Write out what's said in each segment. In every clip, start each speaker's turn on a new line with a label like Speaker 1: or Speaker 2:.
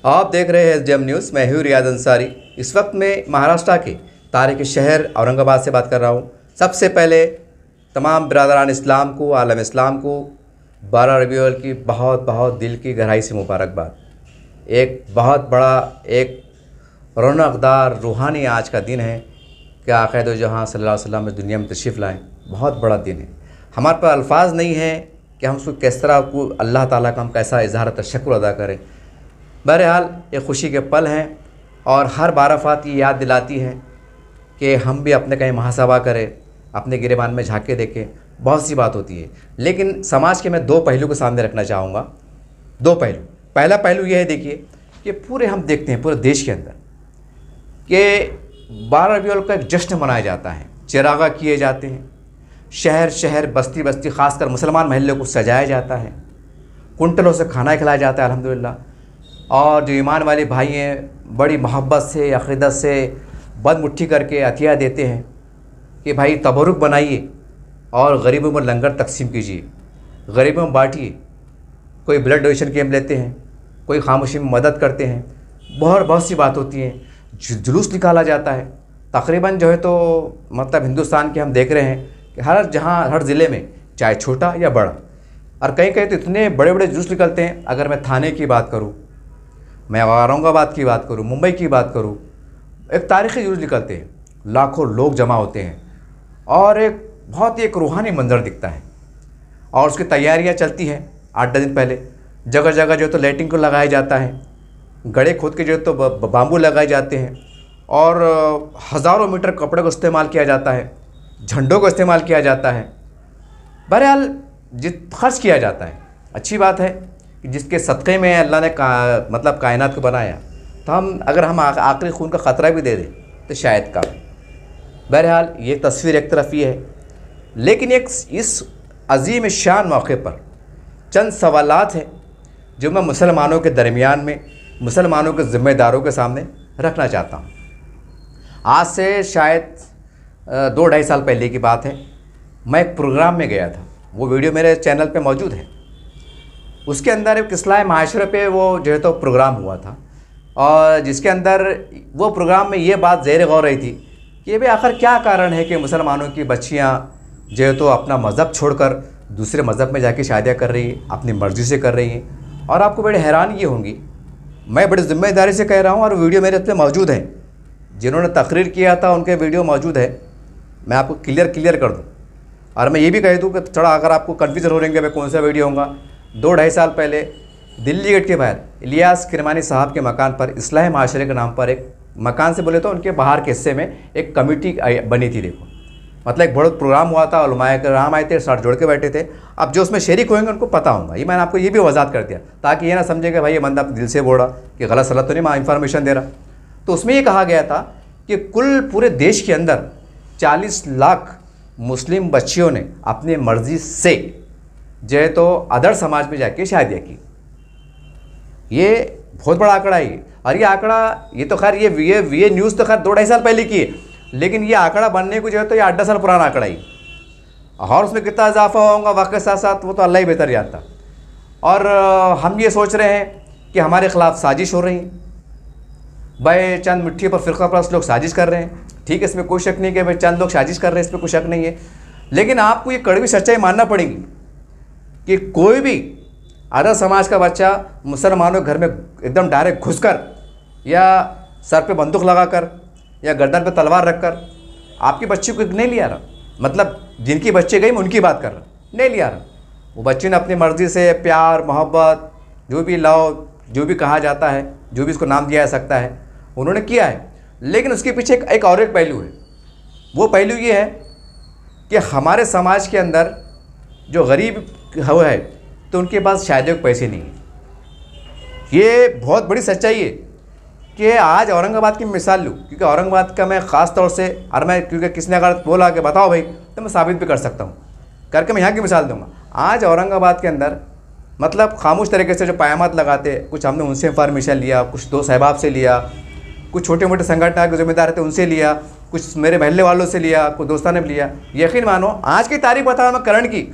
Speaker 1: आप देख रहे हैं एसडीएम न्यूज़। मैं हूँ रियाज अंसारी। इस वक्त मैं महाराष्ट्र के तारीखी शहर औरंगाबाद से बात कर रहा हूँ। सबसे पहले तमाम बिरादरान इस्लाम को, आलम इस्लाम को 12 रबीउल अव्वल की बहुत बहुत दिल की गहराई से मुबारकबाद। एक बहुत बड़ा, एक रौनकदार रूहानी आज का दिन है कि आक़ा दो जहाँ सल्लल्लाहु अलैहि वसल्लम इस दुनिया में तशरीफ़ लाएँ। बहुत बड़ा दिन है। हमारे पास अल्फाज नहीं है कि हम उसको किस तरह को अल्लाह ताला का हम कैसा इज़हार तशक्कुर अदा करें। बहरहाल ये खुशी के पल हैं और हर बाराफ़ात ये याद दिलाती हैं कि हम भी अपने कहीं मुहासबा करें, अपने गिरेबान में झाँक के देखें। बहुत सी बात होती है, लेकिन समाज के मैं दो पहलू को सामने रखना चाहूँगा। दो पहलू। पहला पहलू ये है, देखिए कि पूरे हम देखते हैं पूरे देश के अंदर कि 12 रबीउल अव्वल का एक जश्न मनाया जाता है, चिरागा किए जाते हैं, शहर शहर बस्ती बस्ती ख़ासकर मुसलमान महल्ले को सजाया जाता है, कुंटलों से खाना खिलाया जाता है अल्हम्दुलिल्लाह। और जो ईमान वाले भाई हैं बड़ी मोहब्बत से, अक़ीदत से बद मुट्ठी करके अतिया देते हैं कि भाई तबरुक बनाइए और गरीबों में लंगर तकसीम कीजिए, गरीबों में बांटिए। कोई ब्लड डोनेशन कैंप लेते हैं, कोई खामोशी में मदद करते हैं। बहुत सी बात होती हैं। जुलूस निकाला जाता है तकरीबन जो है, तो मतलब हिंदुस्तान के हम देख रहे हैं कि हर ज़िले में, चाहे छोटा या बड़ा, और कहीं कहीं तो इतने बड़े बड़े जुलूस निकलते हैं। अगर मैं थाने की बात करूं, मैं औरंगाबाद की बात करूं, मुंबई की बात करूं, एक तारीख़ी जुलूस निकलते हैं, लाखों लोग जमा होते हैं और एक बहुत ही एक रूहानी मंजर दिखता है। और उसकी तैयारियां चलती हैं 8-10 दिन पहले। जगह जगह जो तो लाइटिंग को लगाया जाता है, गड़े खोद के जो तो बाम्बू लगाए जाते हैं और हज़ारों मीटर कपड़े को इस्तेमाल किया जाता है, झंडों को इस्तेमाल किया जाता है। बहरहाल खर्च किया जाता है। अच्छी बात है कि जिसके सदक़े में अल्लाह ने मतलब कायनात को बनाया, तो अगर हम आखिरी खून का ख़तरा भी दे दें तो शायद का। बहरहाल ये तस्वीर एक तरफ ये है, लेकिन एक इस अजीम शान मौके पर चंद सवालात हैं जो मैं मुसलमानों के दरमियान में, मुसलमानों के ज़िम्मेदारों के सामने रखना चाहता हूँ। आज से शायद 2-2.5 साल पहले की बात है। मैं एक प्रोग्राम में गया था, वो वीडियो मेरे चैनल पे मौजूद है। उसके अंदर एक इस्लाह माशरे पे वो जो है तो प्रोग्राम हुआ था, और जिसके अंदर वो प्रोग्राम में ये बात ज़ेर गौर रही थी कि भाई आखिर क्या कारण है कि मुसलमानों की बच्चियाँ जो है तो अपना मज़हब छोड़कर दूसरे मज़हब में जाके शादियाँ कर रही हैं, अपनी मर्ज़ी से कर रही हैं। और आपको बड़ी हैरानगी होंगी, मैं बड़ी ज़िम्मेदारी से कह रहा हूँ और वीडियो मेरे पे मौजूद है। जिन्होंने तकरीर किया था उनके वीडियो मौजूद है, मैं आपको क्लियर कर दूँ। और मैं ये भी कह दूँ कि थोड़ा अगर आपको कन्फ्यूजन हो रहेंगे मैं कौन सा वीडियो होगा, 2-2.5 साल पहले दिल्ली गेट के बाहर इलियास किरमानी साहब के मकान पर इस्लाह माशरे के नाम पर, एक मकान से बोले तो उनके बाहर के हिस्से में एक कमेटी बनी थी। देखो, मतलब एक बड़ा प्रोग्राम हुआ था, उलमाए कराम आए थे, साथ जोड़ के बैठे थे। अब जो उसमें शरीक होंगे उनको पता होगा। ये मैंने आपको ये भी वजाहत कर दिया ताकि ये ना समझे कि भाई ये बंदा दिल से बोल रहा कि गलत सलत तो नहीं मैं इन्फॉर्मेशन दे रहा। तो उसमें ये कहा गया था कि कुल पूरे देश के अंदर 40 लाख मुस्लिम बच्चियों ने अपनी मर्ज़ी से जो है तो अदर समाज में जाके शादियाँ की। ये बहुत बड़ा आंकड़ा है। और ये आंकड़ा, ये तो खैर ये न्यूज़ तो खैर 2-2.5 साल पहले की है, लेकिन ये आंकड़ा बनने को जो है तो ये 8-10 साल पुराना आंकड़ा ही। और उसमें कितना इजाफा होगा वक्त के साथ साथ वो तो अल्लाह ही बेहतर जानता। और हम ये सोच रहे हैं कि हमारे ख़िलाफ़ साजिश हो रही है, भाई चंद मिट्टी पर फ़िरका परस्त लोग साजिश कर रहे हैं। ठीक है, इसमें कोई शक नहीं कि भाई चंद लोग साजिश कर रहे हैं, इसमें कोई शक नहीं है। लेकिन आपको ये कड़वी सच्चाई मानना पड़ेगी कि कोई भी अदर समाज का बच्चा मुसलमानों के घर में एकदम डायरेक्ट घुसकर या सर पे बंदूक लगाकर या गर्दन पे तलवार रखकर आपकी बच्ची को नहीं लिया रहा। मतलब जिनकी बच्चे गई मैं उनकी बात कर रहा, नहीं लिया रहा। वो बच्ची ने अपनी मर्ज़ी से प्यार मोहब्बत जो भी लव, जो भी कहा जाता है, जो भी इसको नाम दिया जा सकता है, उन्होंने किया है। लेकिन उसके पीछे एक और एक पहलू है। वो पहलू ये है कि हमारे समाज के अंदर जो गरीब हुआ है तो उनके पास शादियों के पैसे नहीं हैं। ये बहुत बड़ी सच्चाई है कि आज औरंगाबाद की मिसाल लूँ, क्योंकि औरंगाबाद का मैं ख़ास तौर से, और मैं क्योंकि किसी ने अगर बोला कि बताओ भाई, तो मैं साबित भी कर सकता हूँ करके मैं यहाँ की मिसाल दूँगा। आज औरंगाबाद के अंदर मतलब खामोश तरीके से जो पायामात लगाते, कुछ हमने उनसे इंफॉर्मेशन लिया, कुछ दोस्त अहबाब से लिया, कुछ छोटे मोटे संगठन के जिम्मेदार थे उनसे लिया, कुछ मेरे महल्ले वालों से लिया, कुछ दोस्तों ने भी लिया। यकीन मानो आज की तारीख बता मैं करण की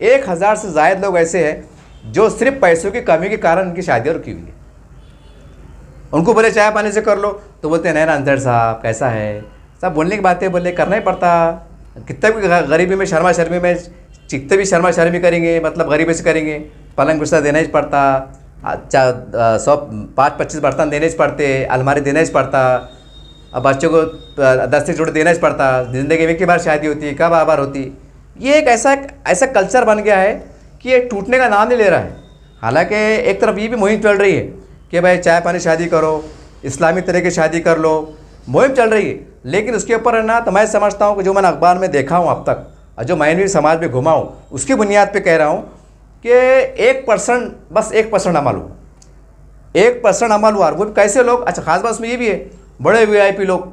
Speaker 1: 1000 से ज़ायद लोग ऐसे हैं जो सिर्फ पैसों की कमी के कारण उनकी शादियाँ रुकी हुई है। उनको बोले चाय पानी से कर लो तो बोलते हैं नहीं ना अंसर साहब कैसा है, सब बोलने की बातें बोले करना ही पड़ता, कितना भी गरीबी में शर्मा शर्मी में चिकते भी शर्मा शर्मी करेंगे, मतलब गरीबी से करेंगे, पलंग बिस्तर देना ही पड़ता, 5-25 बर्तन देने ही पड़ते, अलमारी देना ही पड़ता, अब बच्चों को 10 से जोड़े देना ही पड़ता, ज़िंदगी में एक बार शादी होती है, कब बार होती। ये एक ऐसा कल्चर बन गया है कि ये टूटने का नाम नहीं ले रहा है। हालांकि एक तरफ ये भी मुहिम चल रही है कि भाई चाय पानी शादी करो, इस्लामी तरह की शादी कर लो, मुहिम चल रही है, लेकिन उसके ऊपर है ना तो मैं समझता हूँ कि जो मैंने अखबार में देखा हूँ अब तक और जो मैंने भी समाज में घुमा हूँ उसकी बुनियाद पे कह रहा हूँ कि 1% बस 1% अमल हुआ, 1% अमल हुआ। वो भी कैसे लोग, अच्छा खास बात उसमें ये भी है, बड़े वीआईपी लोग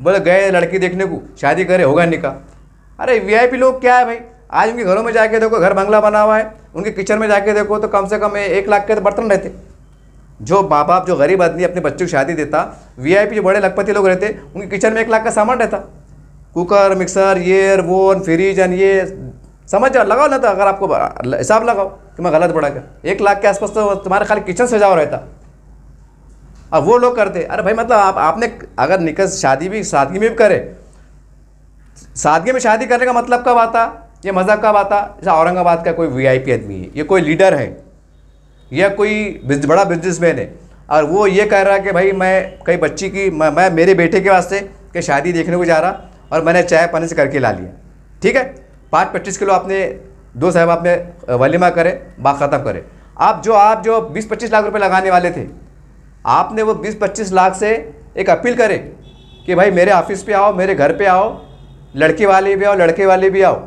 Speaker 1: बोले गए लड़की देखने को, शादी करे होगा निकाह। अरे वीआईपी लोग क्या है भाई, आज उनके घरों में जाके देखो, घर बंगला बना हुआ है, उनके किचन में जाके देखो तो कम से कम 1 लाख के तो बर्तन रहते। जो माँ बाप जो गरीब आदमी अपने बच्चों की शादी देता, वीआईपी जो बड़े लखपति लोग रहते उनके किचन में 1 लाख का सामान रहता, कुकर मिक्सर ये वो फ्रिज एंड ये, समझ जाओ लगाओ ना, तो अगर आपको हिसाब लगाओ कि मैं गलत बढ़ा कर 1 लाख के आसपास तो तुम्हारे खाली किचन सजाओ रहता। अब वो लोग करते, अरे भाई मतलब आपने अगर निकाह शादी भी सादगी में भी करे, सादगी में शादी करने का मतलब कब आता, ये मज़ाक कब आता, जैसे औरंगाबाद का कोई वीआईपी आदमी है, ये कोई लीडर है या कोई बड़ा बिजनेसमैन है और वो ये कह रहा है कि भाई मैं कई बच्ची की मैं मेरे बेटे के वास्ते कि शादी देखने को जा रहा और मैंने चाय पानी से करके ला लिया, ठीक है, 5-25 किलो आपने 2 साहब आपने वलीमा करे, बात ख़त्म करे। आप जो 20-25 लाख रुपए लगाने वाले थे, आपने वो 20-25 लाख से एक अपील करे कि भाई मेरे ऑफिस पे आओ, मेरे घर पे आओ, लड़के वाले भी आओ लड़के वाले भी आओ,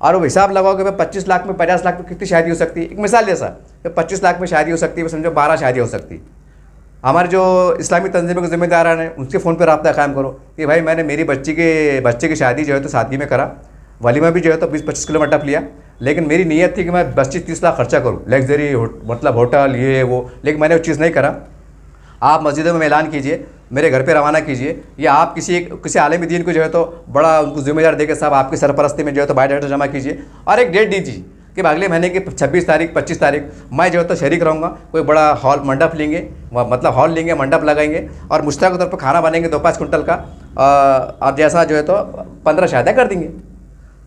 Speaker 1: और वो हिसाब लगाओ कि भाई 25 लाख में 50 लाख में कितनी शादी हो सकती है। एक मिसाल जैसा कि 25 लाख में शादी हो सकती है, समझो 12 शादी हो सकती है। हमारे जो इस्लामी तंजीमों के ज़िम्मेदारान हैं उनके फ़ोन पर रब्ता कायम करो कि भाई मैंने मेरी बच्चे की शादी जो है तो सादगी में करा, वलीमा भी जो है तो 20-25 किलो में टप लिया, लेकिन मेरी नीयत थी कि मैं 25-30 लाख खर्चा करूँ, लग्जरी मतलब होटल ये वो, लेकिन मैंने वो चीज़ नहीं करा। आप मस्जिदों में ऐलान कीजिए, मेरे घर पे रवाना कीजिए, या आप किसी आलिम दीन को जो है तो बड़ा उनको जिम्मेदार देकर साहब आपकी सरपरस्ती में जो है तो बायोडाटा जमा कीजिए और एक डेट दीजिए कि अगले महीने की 26 तारीख 25 तारीख मैं जो है तो शरीक रहूँगा, कोई बड़ा हॉल मंडप लेंगे, मतलब हॉल लेंगे, मंडप लगाएंगे और मुश्तरक तौर पर खाना बनेंगे 2-5 कुंटल का, और जैसा जो है तो 15 शादियाँ कर देंगे।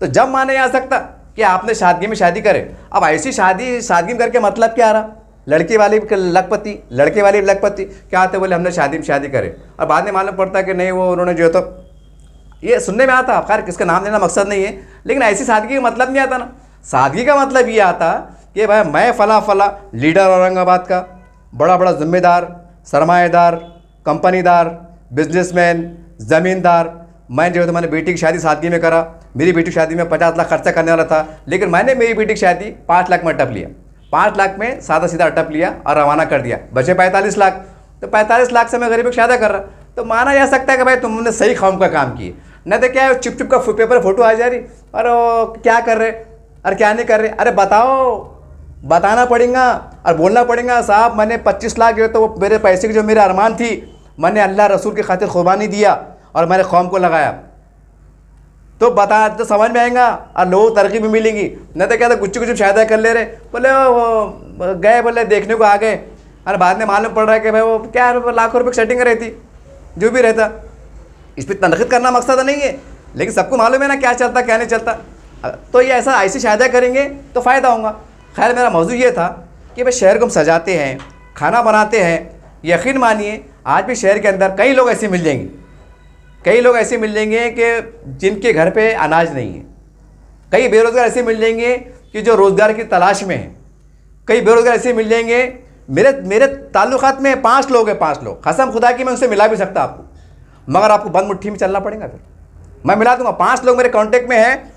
Speaker 1: तो जब माने आ सकता कि आपने सादगी में शादी करे। अब ऐसी सादगी में करके मतलब क्या आ रहा, लड़के वाले भी लखपति, लड़के वाले भी लखपति, क्या आते बोले हमने शादी में शादी करे, और बाद में मालूम पड़ता है कि नहीं वो उन्होंने जो है तो, ये सुनने में आता, खैर किसका नाम लेना मकसद नहीं है, लेकिन ऐसी सादगी का मतलब नहीं आता ना। सादगी का मतलब ये आता कि भाई मैं फला लीडर औरंगाबाद का, बड़ा जिम्मेदार, सरमाएदार, कंपनीदार, बिजनेसमैन, ज़मींदार, मैं जो है तो मैंने बेटी की शादी सादगी में करा, मेरी बेटी की शादी में 50 लाख खर्चा करने वाला था, लेकिन मैंने मेरी बेटी की शादी 5 लाख में टप लिया, 5 लाख में सादा सीधा टप लिया और रवाना कर दिया, बचे 45 लाख। तो 45 लाख से मैं गरीब की शादी कर रहा, तो माना जा सकता है कि भाई तुमने सही कौम का काम किए। न तो क्या है चिप का पेपर फोटो आ जा रही, और क्या कर रहे और क्या नहीं कर रहे, अरे बताओ, बताना पड़ेगा और बोलना पड़ेगा साहब मैंने 25 लाख जो है तो वो मेरे पैसे की जो मेरे अरमान थी मैंने अल्लाह रसूल की खातिर कुर्बानी दिया और मैंने कौम को लगाया, तो बता तो समझ में आएगा और लोगों को तरक्की भी मिलेगी। न तो क्या था कुछ शायदा कर ले रहे, बोले वो गए बोले देखने को आ गए, और बाद में मालूम पड़ रहा है कि भाई वो क्या लाखों रुपये की सेटिंग रहती, जो भी रहता। इस पर तनकीद करना मकसद नहीं है, लेकिन सबको मालूम है ना क्या चलता क्या नहीं चलता। तो ये ऐसी शायदा करेंगे तो फ़ायदा होगा। खैर मेरा मौजू ये था कि भाई शहर को हम सजाते हैं, खाना बनाते हैं, यकीन मानिए आज भी शहर के अंदर कई लोग ऐसे मिल जाएंगे, कई लोग ऐसे मिल जाएंगे कि जिनके घर पे अनाज नहीं है, कई बेरोज़गार ऐसे मिल जाएंगे कि जो रोज़गार की तलाश में हैं, कई बेरोज़गार ऐसे मिल जाएंगे। मेरे ताल्लुकात में 5 लोग हैं, 5 लोग, कसम खुदा की मैं उनसे मिला भी सकता आपको, मगर आपको बंद मुट्ठी में चलना पड़ेगा, फिर मैं मिला दूंगा। 5 लोग मेरे कांटेक्ट में हैं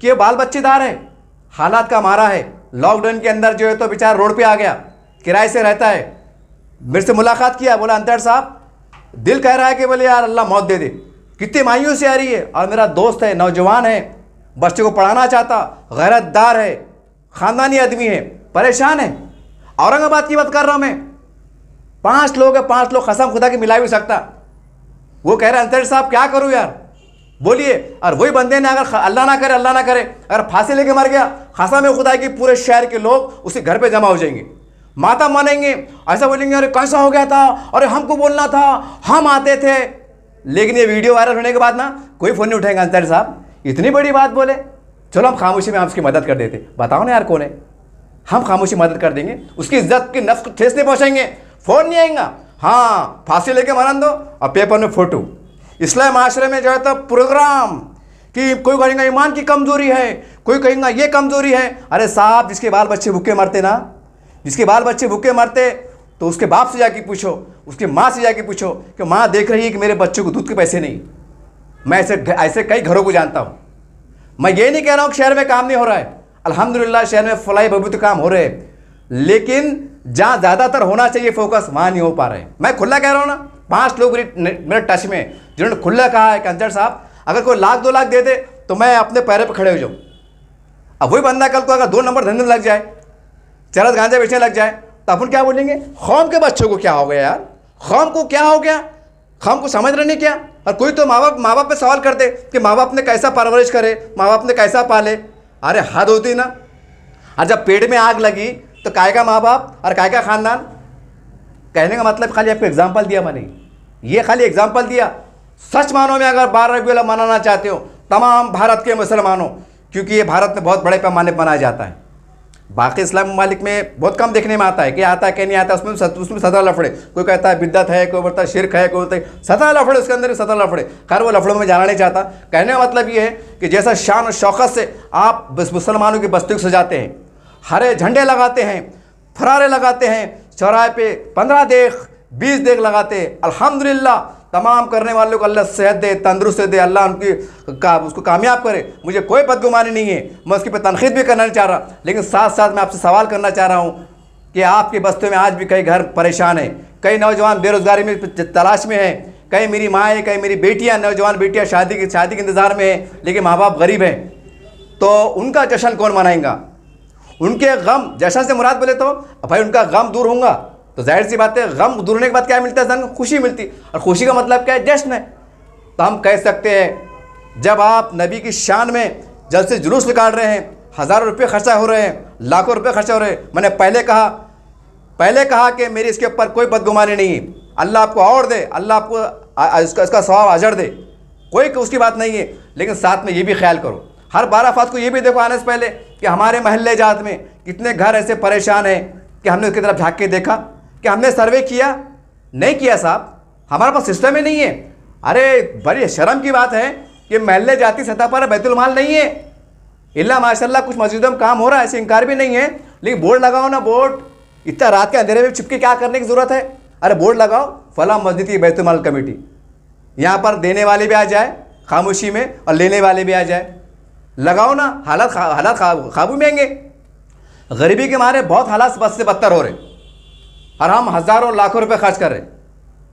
Speaker 1: कि बाल बच्चेदार है, हालात का मारा है, लॉकडाउन के अंदर जो है तो बेचारा रोड पे आ गया, किराए से रहता है, मेरे से मुलाकात किया, बोला अंतर साहब दिल कह रहा है कि बोले यार अल्लाह मौत दे दे, कितनी मायूसी आ रही है, और मेरा दोस्त है, नौजवान है, बच्चे को पढ़ाना चाहता, गैरतदार है, ख़ानदानी आदमी है, परेशान है। औरंगाबाद की बात कर रहा हूँ मैं, 5 लोग है, 5 लोग, कसम खुदा की मिला भी सकता। वो कह रहे अंतर साहब क्या करूँ यार, बोलिए। और वही बंदे ने अगर अल्लाह ना करे अगर फांसी लेके मर गया, कसम खुदा की पूरे शहर के लोग उसके घर पे जमा हो जाएंगे। माता मानेंगे, ऐसा बोलेंगे अरे कैसा हो गया था, अरे हमको बोलना था, हम आते थे। लेकिन ये वीडियो वायरल होने के बाद ना कोई फ़ोन नहीं उठाएगा, अंसारी साहब इतनी बड़ी बात बोले, चलो हम खामोशी में आपकी मदद कर देते। बताओ ना यार कौन है, हम खामोशी मदद कर देंगे, उसकी इज्जत की नफ्स को ठेस नहीं पहुँचाएंगे, फ़ोन नहीं आएगा। हाँ, फांसी लेके मरन दो और पेपर में फ़ोटो। इस्लाम माशरे में जो है तो प्रोग्राम कि कोई कहेगा ईमान की कमज़ोरी है, कोई कहेगा ये कमज़ोरी है। अरे साहब, जिसके बाल बच्चे भूखे मरते ना, जिसके बाल बच्चे भूखे मरते तो उसके बाप से जाके पूछो, उसकी माँ से जाके पूछो कि माँ देख रही है कि मेरे बच्चों को दूध के पैसे नहीं। मैं ऐसे कई घरों को जानता हूँ। मैं ये नहीं कह रहा हूँ कि शहर में काम नहीं हो रहा है, अल्हम्दुलिल्लाह शहर में फलाई बहबूद काम हो रहे हैं, लेकिन जहाँ ज़्यादातर होना चाहिए फोकस वहाँ नहीं हो पा रहे। मैं खुला कह रहा हूँ ना, 5 लोग मेरे टच में जिन्होंने खुला कहा है कि अंसारी साहब अगर कोई 1 लाख 2 लाख दे दे तो मैं अपने पैरों पर खड़े हो जाऊँ। अब वही बंदा कल को अगर 2 नंबर धंधे में लग जाए, चरस गांजा बेचने लग जाए, तो अपन क्या बोलेंगे, कौम के बच्चों को क्या हो गया यार, कौम को क्या हो गया, कौम को समझ रहे नहीं क्या। और कोई तो माँ बाप पे सवाल करते कि माँ बाप ने कैसा परवरिश करे, माँ बाप ने कैसा पाले। अरे हद होती ना। और जब पेट में आग लगी तो काय का माँ बाप और काय का ख़ानदान। कहने का मतलब खाली आपको एग्जाम्पल दिया मैंने, ये खाली एग्जाम्पल दिया। सच मानो में अगर 12 रबीउल अव्वल मनाना चाहते हो तमाम भारत के मुसलमानों, क्योंकि ये भारत में बहुत बड़े पैमाने पर मनाया जाता है, बाकी इस्लाम ममालिक में बहुत कम देखने में आता है कि आता है कि नहीं आता। उसमें 17 लफड़े, कोई कहता है बिद्दत है, कोई बोलता है शिरक है, कोई बोलता है 17 लफड़े, उसके अंदर 17 लफड़े। खैर वो लफड़ों में जाना नहीं चाहता। कहने का मतलब ये है कि जैसा शान और शौकत से आप मुसलमानों की बस्ती को सजाते हैं, हरे झंडे लगाते हैं, फरारे लगाते हैं, चौराहे पे 15 देख 20 देख लगाते हैं, अल्हम्दुलिल्लाह तमाम करने वालों को अल्लाह सेहत दे, तंदुरुस्त दे, अल्लाह उसको कामयाब करे। मुझे कोई बदगुमानी नहीं है, मैं उसकी पे तनखीद भी करना नहीं चाह रहा, लेकिन साथ साथ मैं आपसे सवाल करना चाह रहा हूँ कि आपके बस्तियों में आज भी कई घर परेशान हैं, कई नौजवान बेरोज़गारी में तलाश में हैं, कई मेरी माँ है, कई मेरी बेटियाँ, नौजवान बेटियाँ शादी के इंतज़ार में हैं, लेकिन माँ बाप गरीब हैं। तो उनका जश्न कौन मनाएगा, उनके गम, जश्न से मुराद बोले तो भाई उनका गम दूर होगा तो जाहिर सी बात है गम दूर होने के बाद क्या मिलता है, इंसान को खुशी मिलती, और खुशी का मतलब क्या है, जश्न है। तो हम कह सकते हैं जब आप नबी की शान में जल्द से जुलूस निकाल रहे हैं, हज़ारों रुपये खर्चा हो रहे हैं, लाखों रुपये खर्चा हो रहे हैं, मैंने पहले कहा कि मेरी इसके ऊपर कोई बदगुमानी नहीं है, अल्लाह आपको और दे, अल्लाह आपको इसका सवाब अजर दे, कोई उसकी बात नहीं है। लेकिन साथ में ये भी ख्याल करो, हर 12 फात को ये भी देखो आने से पहले कि हमारे महल्ले जात में कितने घर ऐसे परेशान हैं कि हमने उसकी तरफ झाँक के देखा, कि हमने सर्वे किया, नहीं किया साहब, हमारे पास सिस्टम ही नहीं है। अरे बड़ी शर्म की बात है कि महल्ले जाती सतह पर बैतुल माल नहीं है, इल्ला माशाल्लाह कुछ मस्जिदों में काम हो रहा है, ऐसे इनकार भी नहीं है, लेकिन बोर्ड लगाओ ना, बोर्ड इतना रात के अंधेरे में छिपके क्या करने की ज़रूरत है। अरे बोर्ड लगाओ, फला मस्जिद की बैतुल माल कमेटी, यहाँ पर देने वाले भी आ जाए खामोशी में और लेने वाले भी आ जाए, लगाओ ना। हालात काबू में आएंगे। गरीबी के मारे बहुत हालात बद से बदतर हो रहे और हम हज़ारों लाखों रुपए खर्च कर रहे हैं।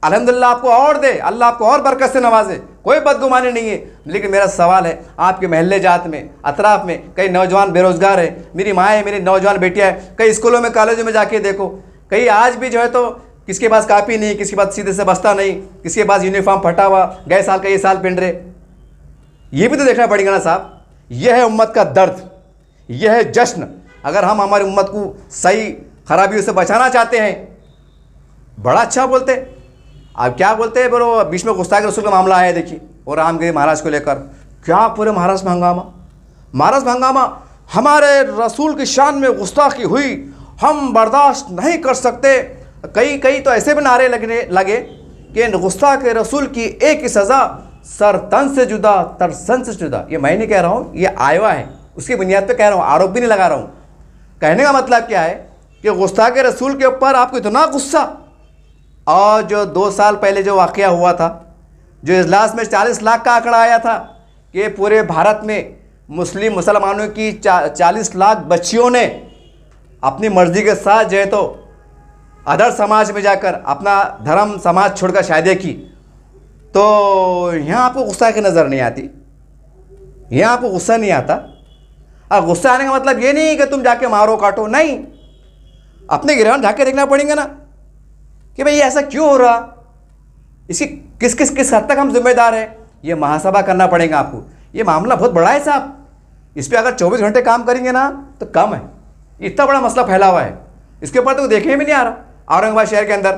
Speaker 1: अल्हम्दुलिल्लाह आपको और दे, अल्लाह आपको और बरकत से नवाजे, कोई बदगुमानी नहीं है। लेकिन मेरा सवाल है, आपके महल्ले जात में, अतराफ़ में कई नौजवान बेरोज़गार है, मेरी माँ है, मेरी नौजवान बेटियाँ हैं, कई स्कूलों में कॉलेजों में जाके देखो, कई आज भी जो है तो किसके पास कापी नहीं, किसके पास सीधे से बस्ता नहीं, किसके पास यूनिफॉर्म फटा हुआ, गए साल का ये साल पहन रहे। ये भी तो देखना पड़ेगा ना साहब। यह है उम्मत का दर्द, यह है जश्न। अगर हम हमारी उम्मत को सही खराबियों से बचाना चाहते हैं, बड़ा अच्छा बोलते। अब क्या बोलते हैं बोलो, बीच में गुस्ताखी रसूल का मामला आया देखिए, और रामगिरी महाराज को लेकर क्या पूरे महाराष्ट्र में हंगामा, हमारे रसूल की शान में गुस्ताखी हुई, हम बर्दाश्त नहीं कर सकते। कई तो ऐसे भी नारे लगने लगे कि गुस्ताख के रसूल की एक ही सज़ा, सर तन से जुदा तर सन से जुदा। ये मैं नहीं कह रहा हूँ, ये आया है, उसकी बुनियाद पे कह रहा हूँ, आरोप भी नहीं लगा रहा हूँ। कहने का मतलब क्या है कि गुस्ताख रसूल के ऊपर आपको इतना गुस्सा, और जो 2 साल पहले जो वाक़या हुआ था, जो इजलास में 40 लाख का आंकड़ा आया था कि पूरे भारत में मुसलमानों की 40 लाख बच्चियों ने अपनी मर्ज़ी के साथ जो है तो अदर समाज में जाकर अपना धर्म समाज छोड़कर शादी की, तो यहाँ आपको गुस्सा की नज़र नहीं आती, यहाँ आपको गुस्सा नहीं आता। और गुस्सा आने का मतलब ये नहीं कि तुम जाके मारो काटो, नहीं, अपने गिरफ्तार जाके देखना पड़ेगा ना कि भाई ऐसा क्यों हो रहा, इसकी किस हद तक हम जिम्मेदार हैं। ये महासभा करना पड़ेगा आपको। ये मामला बहुत बड़ा है साहब, इस पर अगर 24 घंटे काम करेंगे ना तो कम है, इतना बड़ा मसला फैला हुआ है। इसके ऊपर तो देखने में नहीं आ रहा औरंगाबाद शहर के अंदर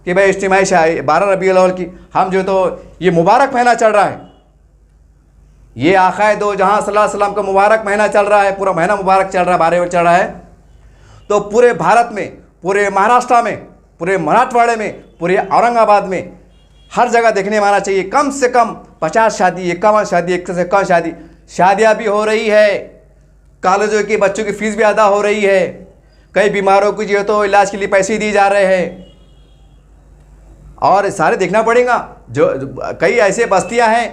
Speaker 1: कि भाई इज्तिमाई 12 रबीउल अव्वल की हम जो तो ये मुबारक महीना चल रहा है, ये आक़ाए दो जहां सल्लल्लाहु अलैहि वसल्लम का मुबारक महीना चल रहा है, पूरा महीना मुबारक चल रहा है, 12 चल रहा है। तो पूरे भारत में, पूरे महाराष्ट्र में, पूरे मराठवाड़े में, पूरे औरंगाबाद में हर जगह देखने में आना चाहिए। कम से कम 50 शादी, 51 शादी, 1 से कम शादियाँ भी हो रही है, कॉलेजों की बच्चों की फ़ीस भी अदा हो रही है, कई बीमारों को जो तो इलाज के लिए पैसे दिए जा रहे हैं। और सारे देखना पड़ेगा। जो कई ऐसे बस्तियां हैं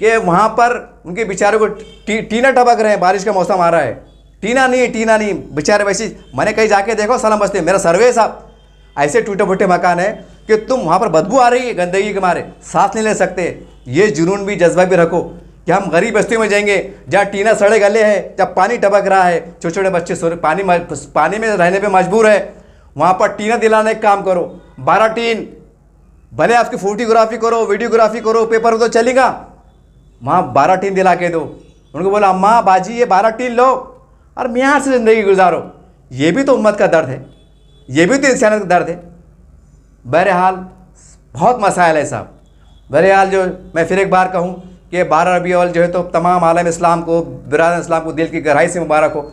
Speaker 1: कि वहाँ पर उनके बेचारों को टीना टपक रहे हैं, बारिश का मौसम आ रहा है, टीना नहीं बेचारे। वैसे मैंने कहीं जाके देखो सलाम बस्ती, मेरा सर्वे साहब ऐसे टूटे फूटे मकान है कि तुम वहाँ पर बदबू आ रही है गंदगी के मारे, सांस नहीं ले सकते। ये जुनून भी जज्बा भी रखो कि हम गरीब बस्तियों में जाएंगे जहाँ टीना सड़े गले हैं, जब पानी टपक रहा है, छोटे छोटे बच्चे पानी में रहने पे मजबूर है, वहाँ पर टीना दिलाने का काम करो। 12 टीन, भले आपकी फोटोग्राफी करो, वीडियोग्राफी करो, पेपर तो चलेगा, वहाँ 12 टीन दिला के दो। उनको बोला अम्मा बाजी ये 12 टीन लो और म्यार से ज़िंदगी गुजारो। ये भी तो उम्मत का दर्द है, ये भी तो इंसानियत का दर्द है। बहरहाल बहुत मसाइल है साहब। बहरहाल जो मैं फिर एक बार कहूँ कि 12 रबीउल अव्वल जो है तो तमाम आलम इस्लाम को, बिरादर इस्लाम को दिल की गहराई से मुबारक हो।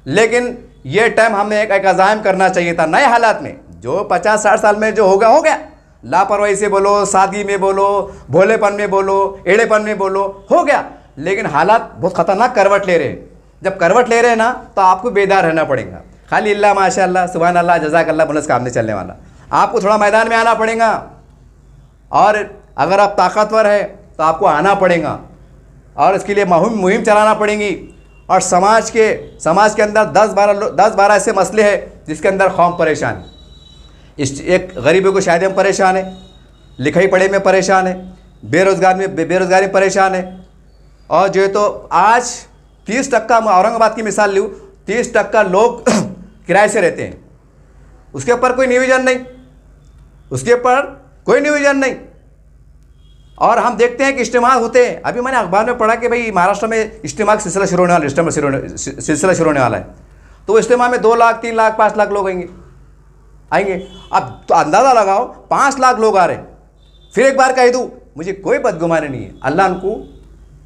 Speaker 1: लेकिन ये टाइम हमें एक अज़ाइम करना चाहिए था नए हालात में। जो 50-60 साल में जो होगा हो गया, लापरवाही से बोलो, सादगी में बोलो, भोलेपन में बोलो, एड़ेपन में बोलो, हो गया। लेकिन हालात बहुत ख़तरनाक करवट ले रहे हैं। जब करवट ले रहे हैं ना तो आपको बेदार रहना पड़ेगा। खाली अल्लाह माशाअल्लाह सुभान अल्लाह जज़ाकल्लाह बोलने से काम नहीं चलने वाला, आपको थोड़ा मैदान में आना पड़ेगा। और अगर आप ताकतवर है तो आपको आना पड़ेगा और इसके लिए मुहिम चलाना पड़ेगी। और समाज के अंदर 10-12 ऐसे मसले हैं जिसके अंदर कौम परेशान है। एक गरीबों को शायद हम परेशान है, लिखाई पढ़े में परेशान है, बेरोज़गारी में परेशान है। और जो है तो आज 30% औरंगाबाद की मिसाल लूँ, 30% लोग किराए से रहते हैं, उसके ऊपर कोई नियोजन नहीं, और हम देखते हैं कि इज्तिमा होते हैं। अभी मैंने अखबार में पढ़ा कि भाई महाराष्ट्र में इज्तिमा का सिलसिला शुरू होने वाला है। तो वो इज्तिमा में 2 लाख, 3 लाख, 5 लाख लोग आएंगे। अब तो अंदाज़ा लगाओ 5 लाख लोग आ रहे हैं। फिर एक बार कह दूँ, मुझे कोई बदगुमानी नहीं है, अल्लाह उनको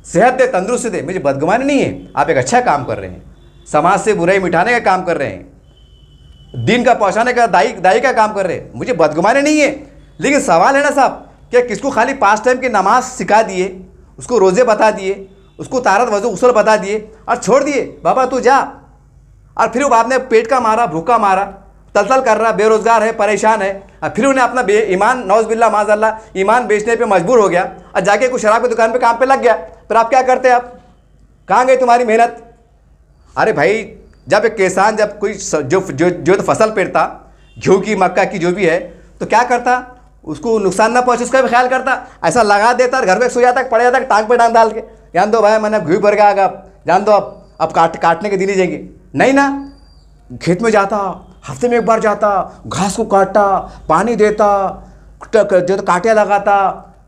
Speaker 1: सेहत दे, तंदुरुस्ती दे, मुझे बदगुमानी नहीं है। आप एक अच्छा काम कर रहे हैं, समाज से बुराई मिटाने का काम कर रहे हैं, दीन का पहुँचाने का दाई का काम कर रहे हैं, मुझे बदगुमानी नहीं है। लेकिन सवाल है ना साहब कि किसको खाली 5 टाइम की नमाज सिखा दिए, उसको रोज़े बता दिए, उसको तारत वज़ू उसूल बता दिए और छोड़ दिए, बाबा तू जा। और फिर वो आपने पेट का मारा, भूखा मारा, तलतल कर रहा, बेरोज़गार है, परेशान है, और फिर उन्हें अपना ईमान नौज़बिल्लाह माज़अल्लाह ईमान बेचने पे मजबूर हो गया और जाके कुछ शराब की दुकान पे काम पे लग गया। फिर आप क्या करते हैं? आप कहाँ गई तुम्हारी मेहनत? अरे भाई, जब एक किसान जब कोई जो तो फसल पेरता, गेहूँ की, मक्का की, जो भी है, तो क्या करता? उसको नुकसान ना पहुँचे उसका भी ख्याल करता। ऐसा लगा देता, घर में सो जाता, पड़ जाता, टांग पे डांग डाल के, जान दो भाई मैंने घी भर गया, जान दो अब काटने के दिन ही जाएंगे। नहीं ना, खेत में जाता, हफ्ते में एक बार जाता, घास को काटता, पानी देता, जो तो कांटे लगाता,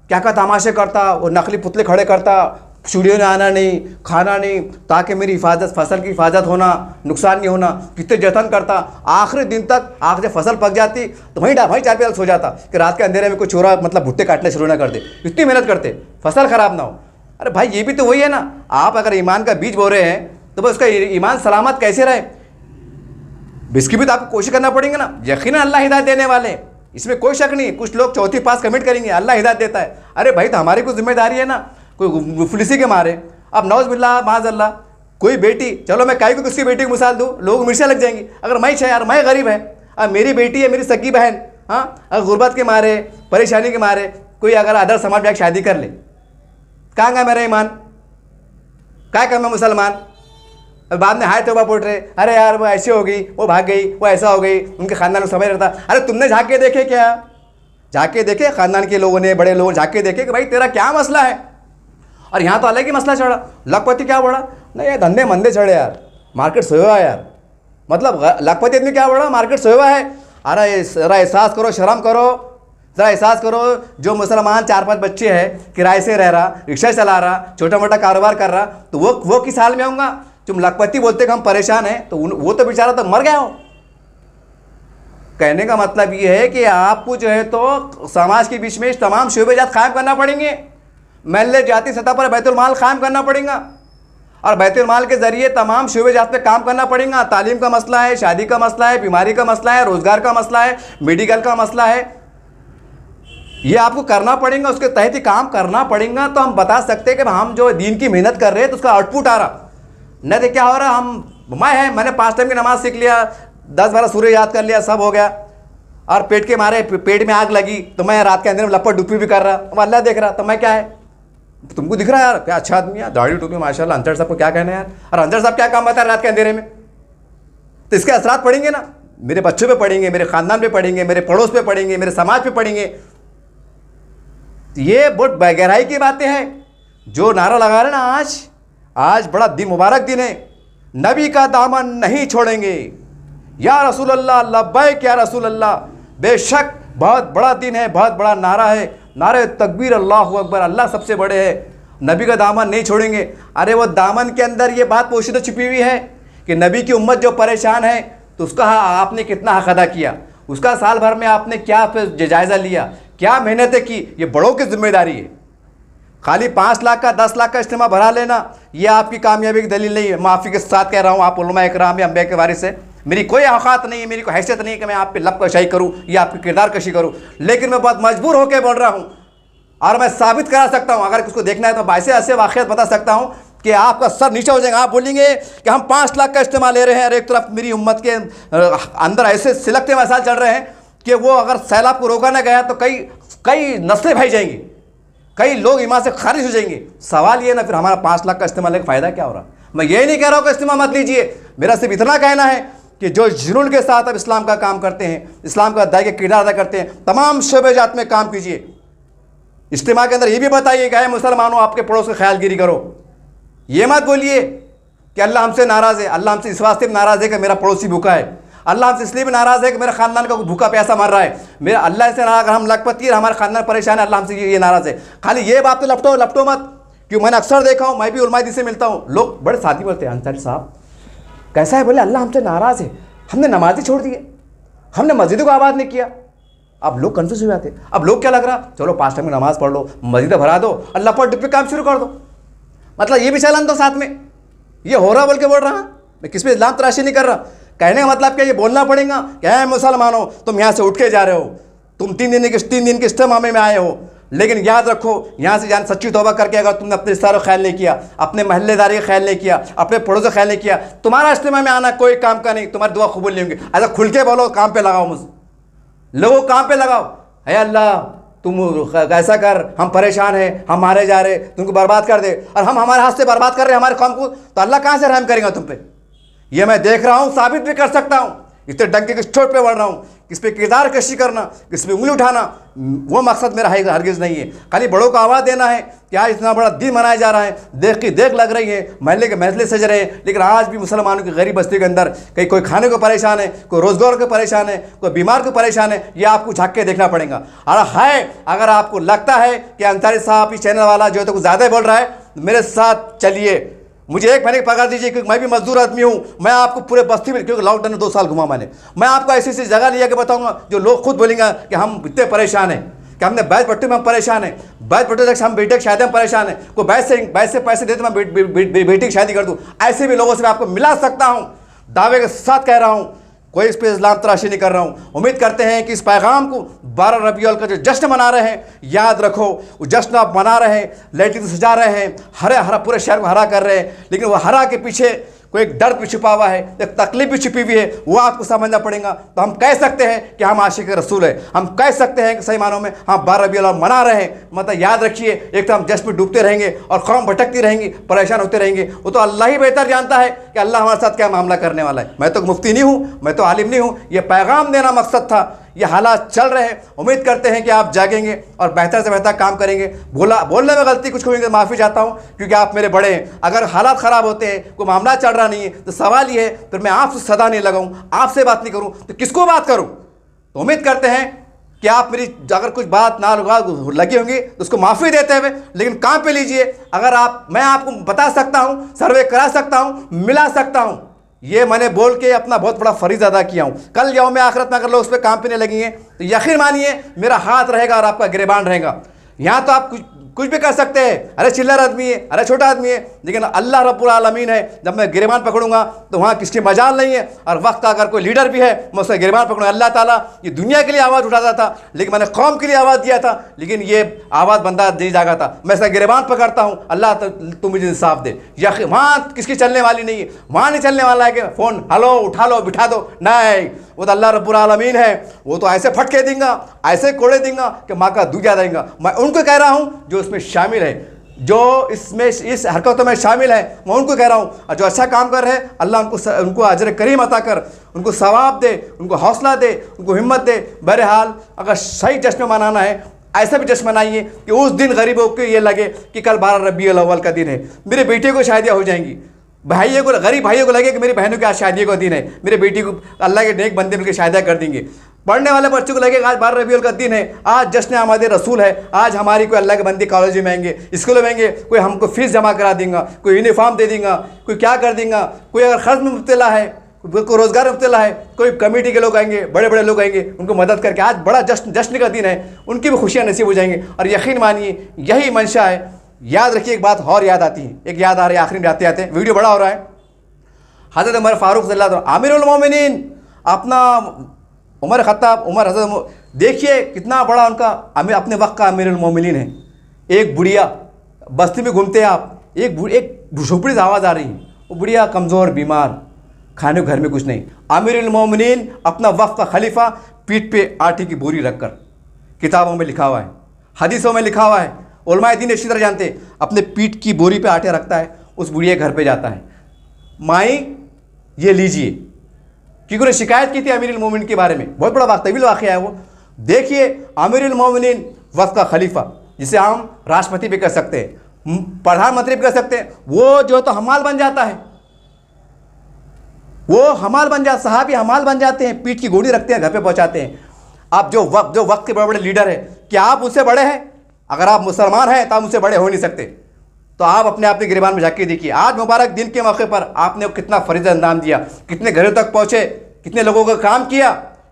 Speaker 1: क्या क्या तमाशे करता, वो नकली पुतले खड़े करता, चूड़ियों ने आना नहीं, खाना नहीं, ताकि मेरी हिफाजत, फसल की हिफाजत होना, नुकसान नहीं होना, कितने जतन करता। आखिरी दिन तक जब फसल पक जाती तो वहीं चार पे सो जाता कि रात के अंधेरे में कोई चोरा मतलब भुट्टे काटने शुरू ना कर दे, इतनी मेहनत करते, फसल ख़राब ना हो। अरे भाई, ये भी तो वही है ना। आप अगर ईमान का बीज बो रहे हैं तो बस उसका ईमान सलामत कैसे रहे, इसकी भी तो आपको कोशिश करना पड़ेगा ना। यकीनन अल्लाह हिदायत देने वाले हैं, इसमें कोई शक नहीं। कुछ लोग चौथी पास कमिट करेंगे, अल्लाह हिदायत देता है। अरे भाई, तो हमारी कुछ जिम्मेदारी है ना, कोई मुफलिसी के मारे। अब नौज़बिल्लाह माज़अल्लाह कोई बेटी, चलो मैं काई को किसकी बेटी को मिसाल दूँ, लोग मिर्चा लग जाएंगी। अगर मैं यार मैं गरीब है, अब मेरी बेटी है, मेरी सगी बहन, हाँ, अगर गुर्बत के मारे, परेशानी के मारे कोई अगर अदर समाज में शादी कर ले, कहाँ गया मेरा ईमान? क्या कर मैं मुसलमान? बाद में हाय तौबा बोल रहे, अरे यार वो ऐसी हो गई, वो भाग गई, वो ऐसा हो गई, उनके ख़ानदान में समझ रहता। अरे तुमने झाँक के देखे क्या? झाँक के देखे ख़ानदान के लोगों ने, बड़े लोग झाँक के देखे कि भाई तेरा क्या मसला है? और यहाँ तो अलग ही मसला चढ़ा, लखपति क्या बढ़ा? नहीं यार, धंधे मंदे चढ़े यार, मार्केट सोया है यार। मतलब लखपति आदमी क्या बढ़ा? मार्केट सोया है। अरे ज़रा एहसास करो, शर्म करो, ज़रा एहसास करो। जो मुसलमान 4-5 बच्चे हैं, किराए से रह रहा, रिक्शा चला रहा, छोटा मोटा कारोबार कर रहा, तो वो किस हाल में होगा? तुम लखपति बोलते कि हम परेशान हैं, तो वो तो बेचारा तो मर गया हो। कहने का मतलब ये है कि आपको जो है तो समाज के बीच में तमाम शोबेजात कायम करना पड़ेंगे, महल्ले जाति सतह पर बैतुल माल कायम करना पड़ेगा और बैतुल माल के ज़रिए तमाम शोबेजात पे काम करना पड़ेगा। तालीम का मसला है, शादी का मसला है, बीमारी का मसला है, रोज़गार का मसला है, मेडिकल का मसला है, ये आपको करना पड़ेगा, उसके तहत ही काम करना पड़ेगा। तो हम बता सकते हैं कि हम जो दीन की मेहनत कर रहे हैं तो उसका आउटपुट आ रहा, नहीं तो क्या हो रहा, मैंने 5 टाइम की नमाज सीख लिया, 10-12 सूर्य याद कर लिया, सब हो गया और पेट के मारे पेट में आग लगी तो मैं रात के अंदर में लपट डुप्पी भी कर रहा, अब अल्लाह देख रहा, तो मैं क्या है, तुमको दिख रहा है यार क्या अच्छा आदमी है, दाढ़ी टोपी माशाल्लाह, अंतर साहब को क्या कहना है यार, और अंतर साहब क्या काम बता है रात के अंधेरे में, तो इसके असरात पड़ेंगे ना, मेरे बच्चों पे पड़ेंगे, मेरे ख़ानदान पे पड़ेंगे, मेरे पड़ोस पे पड़ेंगे, मेरे समाज पे पड़ेंगे। ये बहुत गहराई की बातें हैं जो नारा लगा रहे ना आज बड़ा दिन मुबारक दिन है, नबी का दामन नहीं छोड़ेंगे, या रसूल अल्लाह लब्बैक या रसूल अल्लाह, बेशक बहुत बड़ा दिन है, बहुत बड़ा नारा है, नारे तकबीर, अल्लाहु अकबर, अल्लाह सबसे बड़े है, नबी का दामन नहीं छोड़ेंगे। अरे वो दामन के अंदर ये बात पोशीदा छुपी हुई है कि नबी की उम्मत जो परेशान है तो उसका आपने कितना हक अदा किया, उसका साल भर में आपने क्या जायज़ा लिया, क्या मेहनतें की, ये बड़ों की जिम्मेदारी है। खाली 5 लाख का 10 लाख का इज्तिमा भरा लेना ये आपकी कामयाबी की दलील नहीं है। माफ़ी के साथ कह रहा हूँ, आप उलमा इकराम या अंबिया के वारिस है, मेरी कोई औकात नहीं है, मेरी कोई हैसियत नहीं है कि मैं आप पे लब कशाई करूँ या आपकी किरदार कशी करूँ, लेकिन मैं बहुत मजबूर होकर बोल रहा हूँ और मैं साबित करा सकता हूँ, अगर किसको देखना है तो ऐसे ऐसे वाक़यात बता सकता हूँ कि आपका सर नीचे हो जाएगा। आप बोलेंगे कि हम 5 लाख का इस्तेमाल ले रहे हैं और एक तरफ मेरी उम्मत के अंदर ऐसे सिलकते मसाइल चल रहे हैं कि वो अगर सैलाब को रोका ना गया तो कई नस्लें भाई जाएंगी, कई लोग ईमान से खारिज हो जाएंगे। सवाल ये ना फिर हमारा 5 लाख का इस्तेमाल का फ़ायदा क्या हो रहा। मैं ये नहीं कह रहा हूँ कि इस्तेमाल मत लीजिए, मेरा सिर्फ इतना कहना है कि जो जुनून के साथ अब इस्लाम का काम करते हैं, इस्लाम का दायरे किरदार अदा करते हैं, तमाम शोबेजात में काम कीजिए। इज्तिमा के अंदर ये भी बताइए कि मुसलमानों आपके पड़ोस की ख्यालगिरी करो, ये मत बोलिए कि अल्लाह हमसे नाराज़ है, अल्लाह हमसे इस वास्ते भी नाराज़ है कि मेरा पड़ोसी भूखा है, अल्लाह हमसे इसलिए भी नाराज़ है कि मेरे ख़ानदान का भूखा प्यासा मर रहा है, मेरा अल्लाह से नाराज़, अगर हम लखपति है हमारे ख़ानदान परेशान है, अल्लाह हमसे ये नाराज़ है। खाली ये बात तो लपटो मत, क्यों मैंने अक्सर देखा हूँ, मैं भी उलमा से मिलता हूँ, लोग बड़े साथी बोलते हैं, अंसारी साहब कैसा है, बोले अल्लाह हमसे नाराज़ है, हमने नमाज़ें छोड़ दिए, हमने मस्जिदों को आबाद नहीं किया। अब लोग कन्फ्यूज हो जाते हैं, अब लोग क्या लग रहा, चलो 5 टाइम में नमाज़ पढ़ लो, मस्जिद भरा दो, अल्लाह पर डिप्पे काम शुरू कर दो, मतलब ये भी चलन दो साथ में, ये हो रहा बोल के बोल रहा, मैं किस पे इस्लाम तराशी नहीं कर रहा। कहने का मतलब क्या, ये बोलना पड़ेगा क्या मुसलमानों तुम यहाँ से उठ के जा रहे हो, तुम 3 दिन के इज्तिमा में आए हो, लेकिन याद रखो यहाँ से जान सच्ची तौबा करके अगर तुमने अपने रिश्तेदारों का ख्याल नहीं किया, अपने महल्लेदारी का ख्याल नहीं किया, अपने पड़ोस का ख्याल नहीं किया, तुम्हारा इज्तिमा में आना कोई काम का नहीं, तुम्हारी दुआ कबूल नहीं होंगी। ऐसा खुल के बोलो, काम पे लगाओ, मुझ लोगों काम पे लगाओ, है अल्लाह तुम ऐसा कर, हम परेशान हैं, हम मारे जा रहे, तुमको बर्बाद कर दे, और हम हमारे हाथ से बर्बाद कर रहे हैं हमारे कौम को, तो अल्लाह कहाँ से रहम करेगा तुम पे। ये मैं देख रहा हूँ, साबित भी कर सकता हूँ, इतने डंके के चोट पे बढ़ रहा हूँ, किस पे किरदार कशी करना, किस पे उंगली उठाना, वो मकसद मेरा है हरगिज़ नहीं है। खाली बड़ों को आवाज़ देना है कि आज इतना बड़ा दिन मनाया जा रहा है, देख की देख लग रही है, महल्ले के महल्ले सज रहे हैं, लेकिन आज भी मुसलमानों की गरीब बस्ती के अंदर कहीं कोई खाने को परेशान है, कोई रोज़गार को परेशान है, कोई बीमार को परेशान है, ये आपको झाँक के देखना पड़ेगा। और है अगर आपको लगता है कि अंसारी साहब इस चैनल वाला जो है तो कुछ ज़्यादा बोल रहा है, मेरे साथ चलिए, मुझे 1 महीने की पगार दीजिए, क्योंकि मैं भी मजदूर आदमी हूँ, मैं आपको पूरे बस्ती में, क्योंकि लॉकडाउन में 2 साल घुमा मैं आपको ऐसी ऐसी जगह लिया के बताऊंगा जो लोग खुद बोलेंगे कि हम इतने परेशान हैं कि हमने बैच पट्टी में हम परेशान हैं, बैच पट्टी तक हम बेटे की शादी में परेशान हैं, कोई बैच से पैसे देते मैं बेटी की शादी कर दूँ, ऐसे भी लोगों से मैं आपको मिला सकता हूँ, दावे के साथ कह रहा हूँ, कोई इस पर इस्लाम तराशी नहीं कर रहा हूँ। उम्मीद करते हैं कि इस पैगाम को 12 रबीउल अव्वल का जो जश्न मना रहे हैं, याद रखो वो जश्न आप मना रहे हैं, लाइटिंग सजा रहे हैं, हरा पूरे शहर को हरा कर रहे हैं, लेकिन वो हरा के पीछे कोई एक डर भी छुपा हुआ है, एक तकलीफ भी छुपी हुई है, वो आपको समझना पड़ेगा। तो हम कह सकते हैं कि हम आशिक रसूल है, हम कह सकते हैं कि सही मानों में हम 12 रबीउल अव्वल मना रहे हैं। मतलब याद रखिए, एक तो हम जश्न में डूबते रहेंगे और कौम भटकती रहेंगी, परेशान होते रहेंगे, वो तो अल्लाह ही बेहतर जानता है कि अल्लाह हमारे साथ क्या मामला करने वाला है। मैं तो मुफ्ती नहीं हूँ, मैं तो आलिम नहीं हूँ, ये पैगाम देना मकसद था। ये हालात चल रहे हैं, उम्मीद करते हैं कि आप जागेंगे और बेहतर से बेहतर काम करेंगे। बोलने में गलती कुछ हुई तो माफ़ी चाहता हूँ, क्योंकि आप मेरे बड़े हैं। अगर हालात ख़राब होते हैं, कोई मामला चल रहा नहीं है, तो सवाल ये है फिर मैं आपसे सदा नहीं लगाऊँ, आपसे बात नहीं करूँ तो किसको बात करूँ। तो उम्मीद करते हैं कि आप मेरी अगर कुछ बात ना लगी होंगी तो उसको माफ़ी देते हुए, लेकिन काम पे लीजिए। अगर मैं आपको बता सकता हूँ, सर्वे करा सकता हूँ, मिला सकता हूँ, ये मैंने बोल के अपना बहुत बड़ा फरीज़ अदा किया हूँ। कल यौम आखिरत में अगर लोग उस पर काम पे लगेंगे तो यकीन मानिए मेरा हाथ रहेगा और आपका गिरबान रहेगा। यहाँ तो आप कुछ भी कर सकते हैं, अरे चिल्लर आदमी है, अरे छोटा आदमी है, लेकिन अल्लाह रब्बुल आलमीन है, जब मैं गिरबान पकड़ूंगा तो वहाँ किसकी मजाल नहीं है। और वक्त अगर कोई लीडर भी है मैं उसका गिरबान पकड़ूंगा। अल्लाह ताला ये दुनिया के लिए आवाज़ उठाता था, लेकिन मैंने कौम के लिए आवाज़ दिया था, लेकिन ये आवाज़ बंदा नहीं जागा था। मैं इसका गिरबान पकड़ता हूँ। अल्लाह तू मुझे इंसाफ दे। यकीन वहाँ किसकी चलने वाली नहीं है, वहाँ नहीं चलने वाला है कि फ़ोन हलो उठा लो बिठा दो, नहीं, वो तो अल्लाह रब्बुल आलमीन है, वो तो ऐसे फटके देंगे, ऐसे कोड़े देंगे कि माँ का दूजा देंगे। मैं उनको कह रहा हूँ जो इसमें शामिल है, जो इसमें इस हरकतों में शामिल है, मैं उनको कह रहा हूँ। और जो अच्छा काम कर रहे हैं अल्लाह उनको अजर करीम अता कर, उनको सवाब दे, उनको हौसला दे, उनको हिम्मत दे। बहरहाल अगर सही जश्न मनाना है, ऐसा भी जश्न मनाइए कि उस दिन गरीबों को ये लगे कि कल 12 रबीउल अव्वल का दिन है, मेरे बेटे को शादियाँ हो जाएंगी। भाइयों को, गरीब भाइयों को लगे कि मेरी बहनों की आज शादियों का दिन है, मेरे बेटी को अल्लाह के नेक बंदे उनकी शादियाँ कर देंगे। पढ़ने वाले बच्चों को लगेगा आज 12 रबीउल का दिन है, आज जश्न आमद रसूल है, आज हमारी कोई अल्लाह के बंदी कॉलेज में आएंगे, स्कूलों में आएंगे, कोई हमको फीस जमा करा देंगे, कोई यूनिफॉर्म दे देंगे, कोई क्या कर देंगे, कोई अगर खर्च में मुब्तला है, कोई रोज़गार में मुब्तला है, कोई कमेटी के लोग आएंगे, बड़े बड़े लोग आएंगे, उनको मदद करके आज बड़ा जश्न का दिन है, उनकी भी खुशियाँ नसीब हो जाएंगी। और यकीन मानिए यही मंशा है। याद रखिए, एक बात और याद आती है, एक याद आ रही है आखिरी में आते आते, वीडियो बड़ा हो रहा है। हज़रत उमर फ़ारूक रज़ियल्लाहु अन्हु आमिरुल मोमिनीन, अपना उमर ख़त्ताब, उमर हज़रत, देखिए कितना बड़ा उनका अपने वक्त का अमीरुल मोमिनीन है। एक बुढ़िया, बस्ती में घूमते हैं आप, एक झोपड़ी से आवाज़ आ रही है, वो बुढ़िया कमज़ोर बीमार, खाने को घर में कुछ नहीं। अमीरुल मोमिनीन अपना वक्त का खलीफा पीठ पे आटे की बोरी रखकर, किताबों में लिखा हुआ है, हदीसों में लिखा हुआ है, उलमाए दीन अच्छी तरह जानते हैं, अपने पीठ की बोरी पे आटे रखता है, उस बुढ़िया घर पे जाता है, माई ये लीजिए, क्योंकि उन्हें शिकायत की थी अमीरुल मोमिनीन के बारे में। बहुत बड़ा तवील वाक़या है वो। देखिए अमीरुल मोमिनीन वक्त का खलीफा, जिसे हम राष्ट्रपति भी कर सकते हैं, प्रधानमंत्री भी कर सकते हैं, वो जो तो हमाल बन जाता है, वो हमाल बन जाता, सहाबी हमाल बन जाते हैं, पीठ की गोली रखते हैं, घर पे पहुंचाते हैं। आप जो वक्त के बड़े बड़े लीडर हैं, क्या आप उससे बड़े हैं? अगर आप मुसलमान हैं तो आप उससे बड़े हो नहीं सकते। तो आप अपने गिरबान में जाके देखिए, आज मुबारक दिन के मौके पर आपने कितना फरीज़ अंजाम दिया, कितने घरों तक पहुँचे, कितने लोगों का काम किया।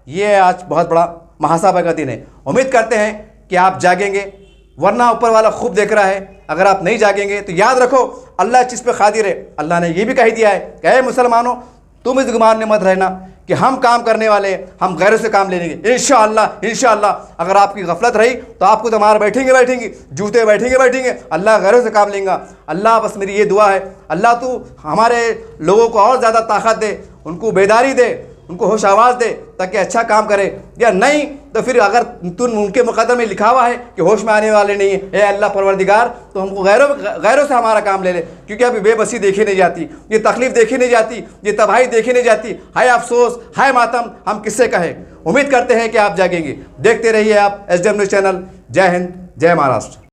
Speaker 1: ये आज बहुत बड़ा महासाबा का दिन है। उम्मीद करते हैं कि आप जागेंगे, वरना ऊपर वाला खूब देख रहा है। अगर आप नहीं जागेंगे तो याद रखो अल्लाह चीज़ पे कादिर है। अल्लाह ने ये भी कह दिया है कि ऐ मुसलमानों, तुम इस गुमान में मत रहना कि हम काम करने वाले, हम गैरों से काम लेंगे। इंशाअल्लाह इंशाअल्लाह अगर आपकी गफलत रही तो आपको तो मार बैठेंगे, जूते बैठेंगे, अल्लाह गैरों से काम लेंगे। अल्लाह बस मेरी ये दुआ है, अल्लाह तू हमारे लोगों को और ज़्यादा ताकत दे, उनको बेदारी दे, उनको होश आवाज़ दे, ताकि अच्छा काम करे। या नहीं तो फिर अगर तुम उनके मुकद्दर में लिखा हुआ है कि होश में आने वाले नहीं है, ए अल्लाह परवरदिगार, तो हमको गैरों से हमारा काम ले ले, क्योंकि अभी बेबसी देखी नहीं जाती, ये तकलीफ़ देखी नहीं जाती, ये तबाही देखी नहीं जाती। हाय अफसोस, हाय मातम, हम किससे कहें। उम्मीद करते हैं कि आप जागेंगे। देखते रहिए आप SDM न्यूज़ चैनल। जय हिंद, जय महाराष्ट्र।